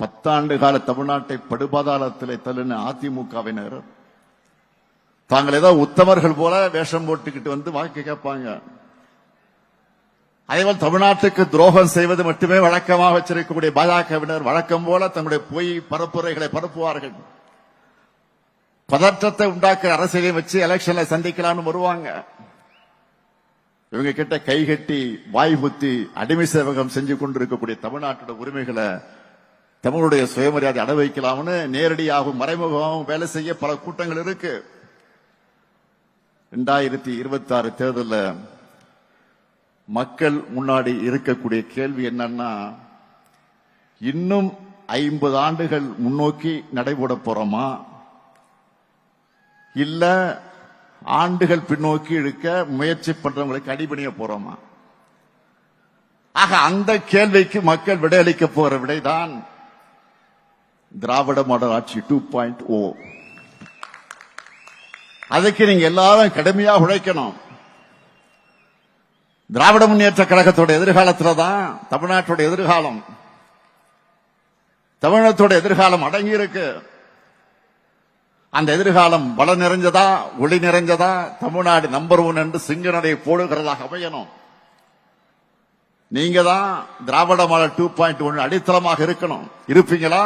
10 ஆண்டு கால தமிழ்நாட்டை படுபாதாளத்திலே தள்ளின அதிமுகவினர் தாங்கள் ஏதோ உத்தமர்கள் போல வேஷம் போட்டுக்கிட்டு வந்து வாக்கு கேட்பாங்க. அதேபோல் தமிழ்நாட்டுக்கு துரோகம் செய்வது மட்டுமே வழக்கமாக வச்சிருக்கக்கூடிய பாஜகவினர் வழக்கம் போல தங்களுடைய பொய் பரப்புரைகளை பரப்புவார்கள். பதற்றத்தை உண்டாக்குற அரசியலை வச்சு எலெக்ஷன்ல சந்திக்கலாம்னு வருவாங்க. இவங்க கிட்ட கைகட்டி வாய் புத்தி அடிமை சேவகம் செஞ்சு கொண்டிருக்கக்கூடிய தமிழ்நாட்டோட உரிமைகளை தமிழுடைய சுயமரியாதை அட வைக்கலாம்னு நேரடியாகவும் மறைமுகமாகவும் வேலை செய்ய பல கூட்டங்கள் இருக்கு. 2026 தேர்தலில் மக்கள் முன்னாடி இருக்கக்கூடிய கேள்வி என்னன்னா, இன்னும் 50 ஆண்டுகள் முன்னோக்கி நடைபெற போறோமா, இல்ல ஆண்டுகள் பின்னோக்கி இழுக்க முயற்சி பண்றவங்களுக்கு அடிபணிய போறோமா? ஆக அந்த கேள்விக்கு மக்கள் விடையளிக்க போற விடைதான் திராவிட மாடல் ஆட்சி 2.0. அதுக்கு நீங்க எல்லாரும் கடுமையாக உழைக்கணும். திராவிட முன்னேற்ற கழகத்தோட எதிர்காலத்துல தான் தமிழ்நாட்டோட எதிர்காலம், தமிழகத்தோட எதிர்காலம் அடங்கி இருக்கு. அந்த எதிர்காலம் பல நிறைஞ்சதா, ஒளி நிறைஞ்சதா, தமிழ்நாடு நம்பர் 1 என்று சிங்க நடை போடுகிறதாக அமையணும். நீங்க தான் திராவிட மாடல் 2.1 அடித்தளமாக இருக்கணும். இருப்பீங்களா?